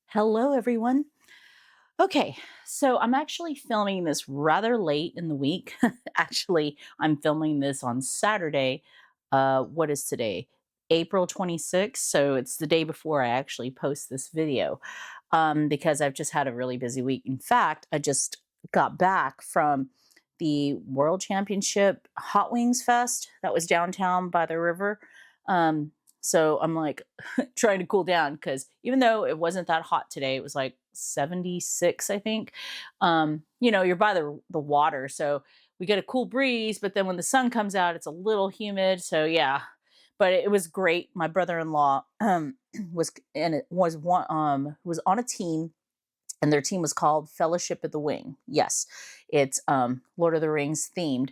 Hello, everyone. Okay, so I'm actually filming this rather late in the week. Actually, I'm filming this on Saturday. What is today? April 26th. So it's the day before I actually post this video because I've just had a really busy week. In fact, I just got back from the World Championship Hot Wings Fest that was downtown by the river. Um, so I'm like trying to cool down because even though it wasn't that hot today, it was like 76, I think. You're by the water, so we get a cool breeze, but then when the sun comes out, it's a little humid. So yeah, but it was great. My brother-in-law was on a team, and their team was called Fellowship of the Wing. Yes, it's Lord of the Rings themed,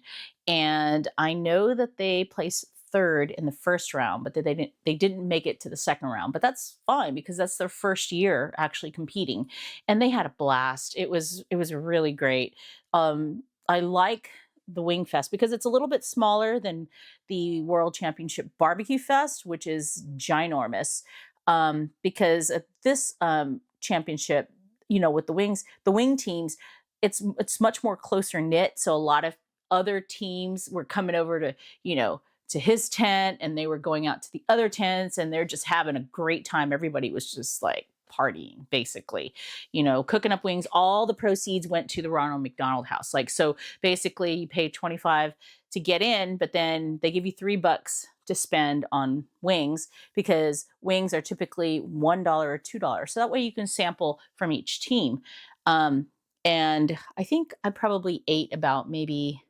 and I know that they placed third in the first round, but they didn't make it to the second round. But that's fine because that's their first year actually competing, and they had a blast. It was really great. I like the Wing Fest because it's a little bit smaller than the World Championship Barbecue Fest, which is ginormous. Because at this championship, with the wing teams, it's much more closer knit. So a lot of other teams were coming over to his tent, and they were going out to the other tents, and they're just having a great time. Everybody was just like partying, basically, cooking up wings. All the proceeds went to the Ronald McDonald House. Like, so basically you pay 25 to get in, but then they give you $3 to spend on wings, because wings are typically $1 or $2. So that way you can sample from each team. And I think I probably ate about maybe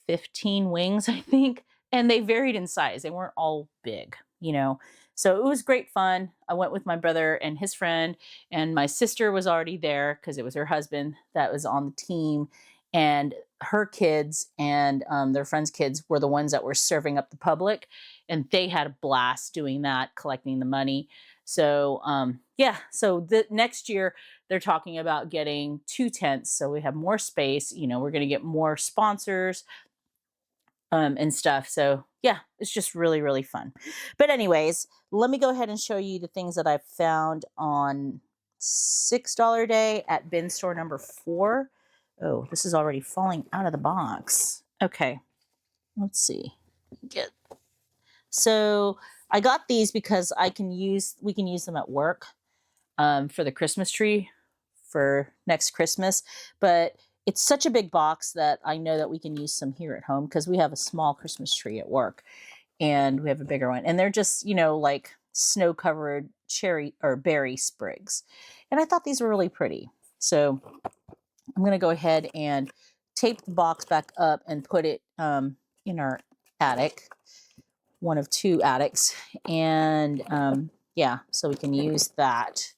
15 wings, I think. And they varied in size. They weren't all big. So it was great fun. I went with my brother and his friend, and my sister was already there because it was her husband that was on the team. And her kids and their friends' kids were the ones that were serving up the public. And they had a blast doing that, collecting the money. So, yeah, so the next year they're talking about getting 2 tents. So we have more space. We're going to get more sponsors and stuff. So yeah, it's just really, really fun. But anyways, let me go ahead and show you the things that I found on $6 day at bin store number 4. Oh, this is already falling out of the box. Okay, let's see. So I got these because we can use them at work for the Christmas tree for next Christmas. But it's such a big box that I know that we can use some here at home because we have a small Christmas tree at work, and we have a bigger one. And they're just, like snow-covered cherry or berry sprigs. And I thought these were really pretty. So I'm going to go ahead and tape the box back up and put it in our attic, one of 2 attics. And yeah, so we can use that.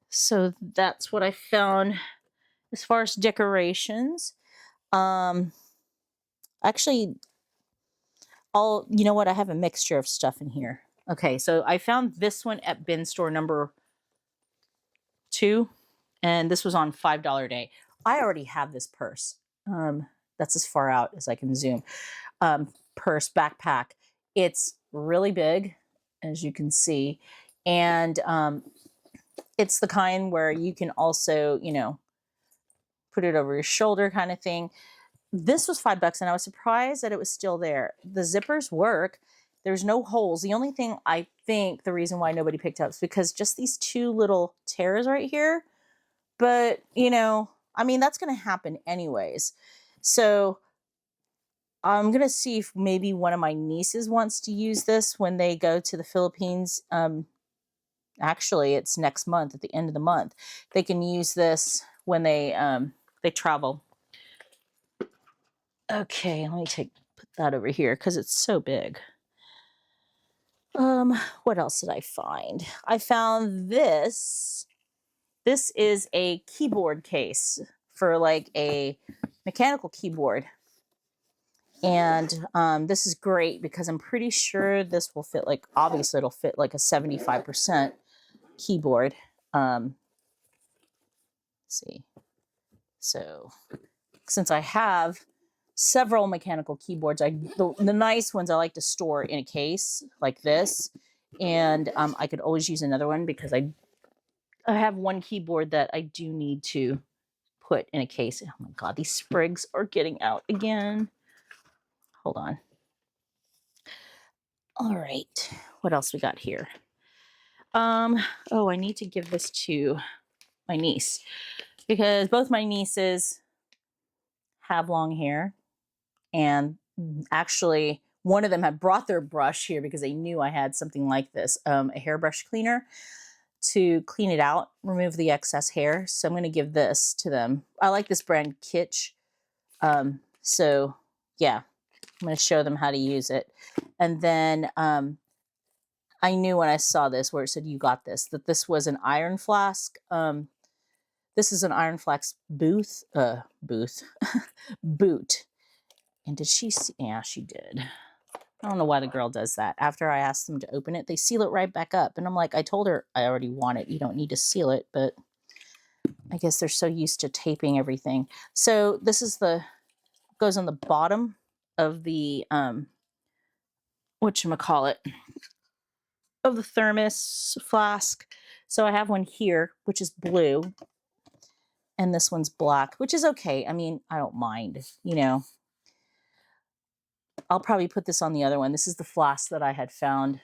So that's what I found as far as decorations. Actually, you know what? I have a mixture of stuff in here. Okay, so I found this one at bin store number 2, and this was on $5 day. I already have this purse. That's as far out as I can zoom. Purse, backpack. It's really big, as you can see, and it's the kind where you can also, put it over your shoulder kind of thing. This was $5, and I was surprised that it was still there. The zippers work. There's no holes. The only thing I think the reason why nobody picked up is because just these 2 little tears right here. But, that's going to happen anyways. So I'm going to see if maybe one of my nieces wants to use this when they go to the Philippines. Actually, it's next month, at the end of the month. They can use this when they travel. Okay, let me put that over here because it's so big. What else did I find? I found this. This is a keyboard case for like a mechanical keyboard. And this is great because I'm pretty sure this will fit, obviously it'll fit like a 75% keyboard. Let's see. So since I have several mechanical keyboards. The nice ones I like to store in a case like this, and I could always use another one because I have one keyboard that I do need to put in a case. Oh my God, these sprigs are getting out again. Hold on. All right, what else we got here? Oh, I need to give this to my niece because both my nieces have long hair, and actually one of them had brought their brush here because they knew I had something like this, a hairbrush cleaner to clean it out, remove the excess hair. So I'm going to give this to them. I like this brand, Kitsch. So yeah, I'm going to show them how to use it. And then I knew when I saw this where it said you got this, that this was an iron flask. This is an iron flask boot. And did she see? Yeah, she did. I don't know why the girl does that. After I asked them to open it, they seal it right back up. And I'm like, I told her I already want it. You don't need to seal it. But I guess they're so used to taping everything. So this is goes on the bottom of the, whatchamacallit, of the thermos flask. So I have one here, which is blue. And this one's black, which is okay. I mean, I don't mind, you know. I'll probably put this on the other one. This is the flask that I had found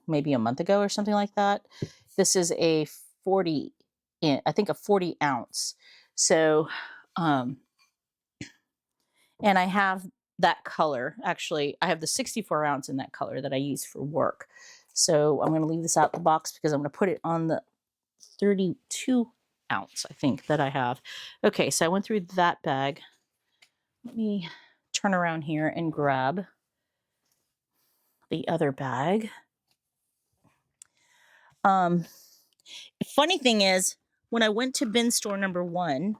maybe a month ago or something like that. This is a 40, I think a 40 ounce. So, and I have that color. Actually, I have the 64 ounce in that color that I use for work. So I'm going to leave this out the box because I'm going to put it on the 32 ounce, I think, that I have. Okay, so I went through that bag. Let me turn around here and grab the other bag. Funny thing is, when I went to bin store number 1,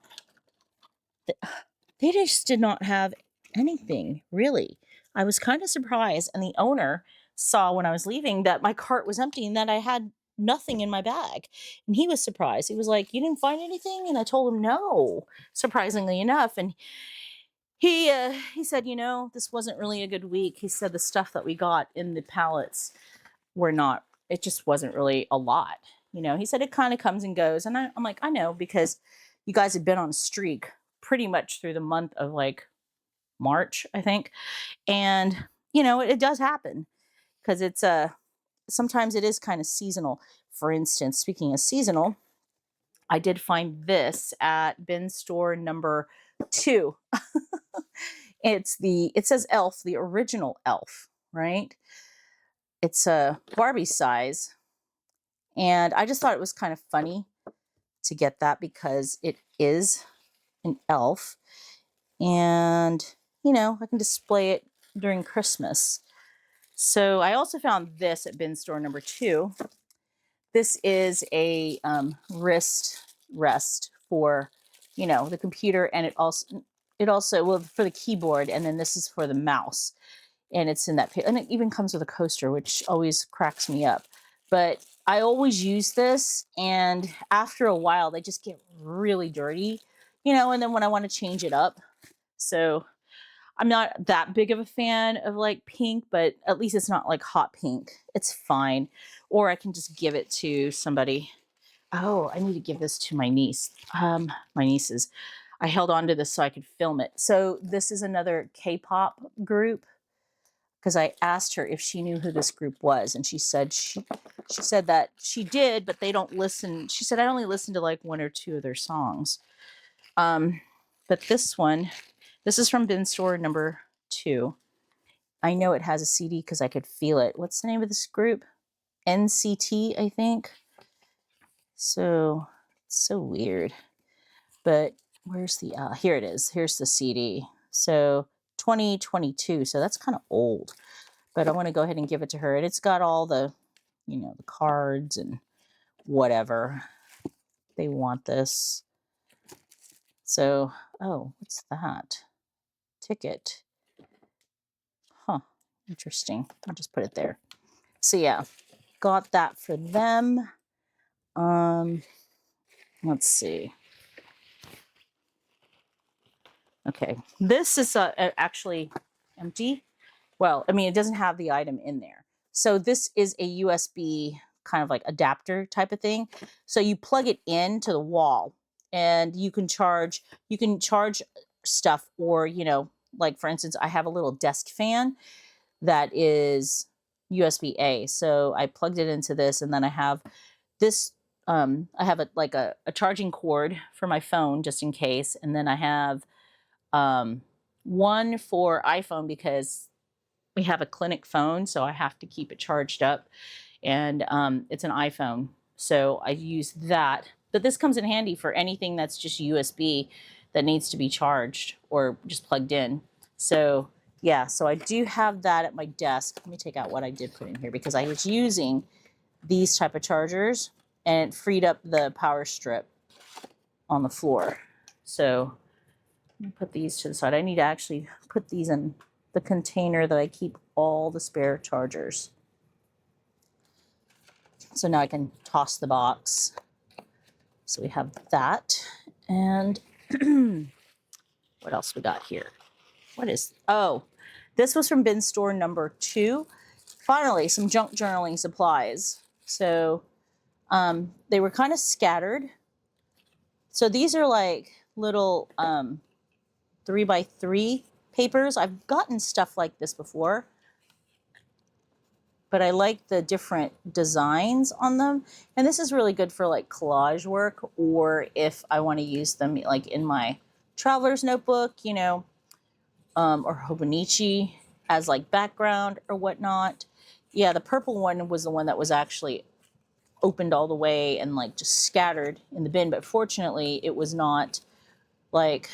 they just did not have anything, really. I was kind of surprised, and the owner saw when I was leaving that my cart was empty and that I had nothing in my bag. And he was surprised. He was like, "You didn't find anything?" And I told him no, surprisingly enough. And he said, "You know, this wasn't really a good week." He said the stuff that we got in the pallets it just wasn't really a lot. You know, he said it kind of comes and goes. And I'm like, I know, because you guys have been on a streak pretty much through the month of like March, I think. And, you know, it does happen because it's sometimes it is kind of seasonal. For instance, speaking of seasonal, I did find this at bin store number 2. It says Elf, the original Elf, right? It's a Barbie size. And I just thought it was kind of funny to get that because it is an elf. And, you know, I can display it during Christmas. So I also found this at bin store number 2. This is a wrist rest for, you know, the computer. And it also, well, for the keyboard. And then this is for the mouse. And it's in that, and it even comes with a coaster, which always cracks me up. But I always use this, and after a while, they just get really dirty, you know, and then when I want to change it up. So I'm not that big of a fan of like pink, but at least it's not like hot pink. It's fine. Or I can just give it to somebody. Oh, I need to give this to my niece. My nieces. I held on to this so I could film it. So this is another K-pop group, because I asked her if she knew who this group was, and she said she said that she did, but they don't listen. She said, I only listen to like 1 or 2 of their songs. But this is from bin store number 2. I know it has a CD because I could feel it. What's the name of this group? NCT, I think. So it's so weird. But where's the here it is. Here's the CD. So 2022. So that's kind of old. But I want to go ahead and give it to her. And it's got all the, you know, the cards and whatever. They want this. So, oh, what's that? Ticket. Huh. Interesting. I'll just put it there. So yeah, got that for them. Let's see. Okay, this is actually empty. Well, I mean, it doesn't have the item in there. So this is a USB kind of like adapter type of thing. So you plug it into the wall and you can charge stuff, or, you know, like for instance, I have a little desk fan that is USB-A. So I plugged it into this, and then I have this I have a charging cord for my phone just in case, and then I have um, one for iPhone because we have a clinic phone, so I have to keep it charged up, and it's an iPhone, so I use that. But this comes in handy for anything that's just USB that needs to be charged or just plugged in. So yeah, so I do have that at my desk. Let me take out what I did put in here because I was using these type of chargers and it freed up the power strip on the floor. So let me put these to the side. I need to actually put these in the container that I keep all the spare chargers. So now I can toss the box. So we have that. And what else we got here? Oh, this was from bin store number 2. Finally, some junk journaling supplies. So they were kind of scattered. So these are like little 3x3 papers. I've gotten stuff like this before, but I like the different designs on them. And this is really good for like collage work, or if I want to use them like in my traveler's notebook, you know, or Hobonichi as like background or whatnot. Yeah, the purple one was the one that was actually opened all the way and like just scattered in the bin. But fortunately, it was not like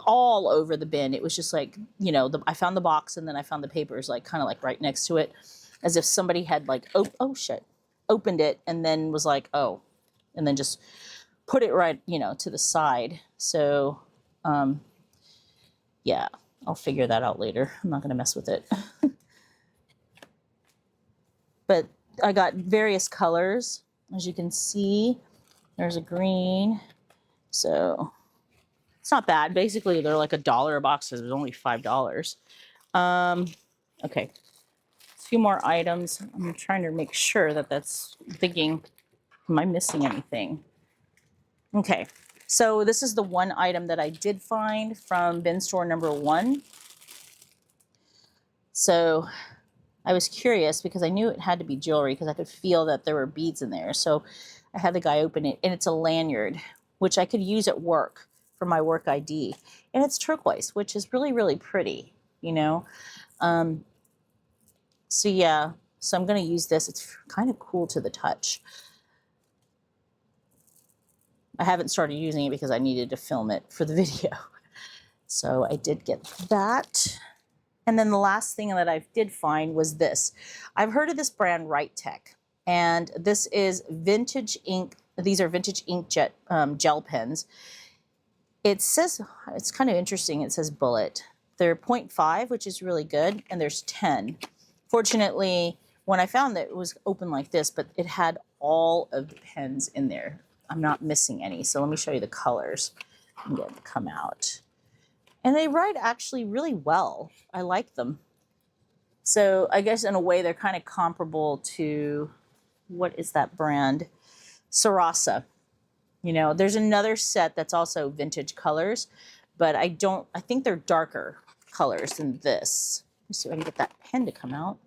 all over the bin. It was just like, you know, I found the box and then I found the papers like kind of like right next to it, as if somebody had like opened it and then was like, oh, and then just put it right, you know, to the side. So yeah, I'll figure that out later. I'm not going to mess with it. But I got various colors. As you can see, there's a green. So it's not bad. Basically, they're like $1 a box. So there's only $5. Okay. A few more items. I'm trying to make sure that that's thinking, am I missing anything? Okay. So this is the one item that I did find from bin store number 1. So I was curious because I knew it had to be jewelry because I could feel that there were beads in there. So I had the guy open it, and it's a lanyard, which I could use at work for my work ID. And it's turquoise, which is really, really pretty, you know? So yeah, so I'm going to use this. It's kind of cool to the touch. I haven't started using it because I needed to film it for the video. So I did get that. And then the last thing that I did find was this. I've heard of this brand, Right Tech, and this is vintage ink. These are vintage inkjet gel pens. It says, it's kind of interesting, it says bullet. They're 0.5, which is really good, and there's 10. Fortunately, when I found that it was open like this, but it had all of the pens in there. I'm not missing any, so let me show you the colors and get them to come out. And they write actually really well. I like them. So I guess in a way they're kind of comparable to, what is that brand? Sarasa. You know, there's another set that's also vintage colors, but I think they're darker colors than this. Let's see if I can get that pen to come out.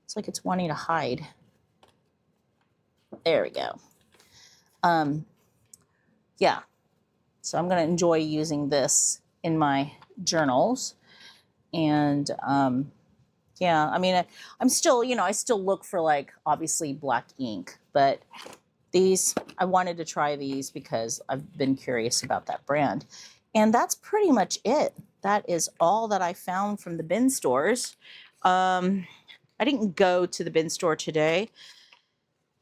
It's like it's wanting to hide. There we go. Yeah, so I'm going to enjoy using this in my journals. And yeah, I mean, I'm still, you know, I still look for like obviously black ink, but these, I wanted to try these because I've been curious about that brand. And that's pretty much it. That is all that I found from the bin stores. I didn't go to the bin store today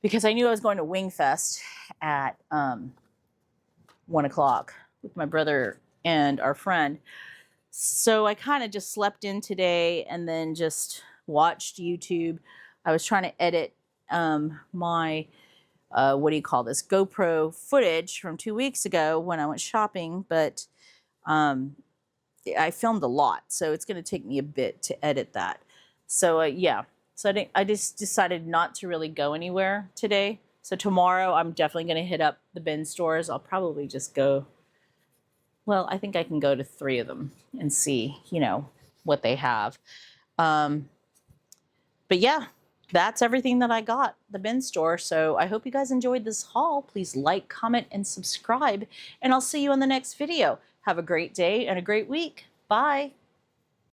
because I knew I was going to Wingfest at 1 o'clock with my brother and our friend. So I kind of just slept in today and then just watched YouTube. I was trying to edit my, what do you call this, GoPro footage from 2 weeks ago when I went shopping, but I filmed a lot, so it's going to take me a bit to edit that. So yeah, so I just decided not to really go anywhere today. So tomorrow I'm definitely going to hit up the bin stores. I'll probably just go, well, I think I can go to 3 of them and see, what they have. But yeah, that's everything that I got, the bin store. So I hope you guys enjoyed this haul. Please like, comment, and subscribe, and I'll see you in the next video. Have a great day and a great week. Bye.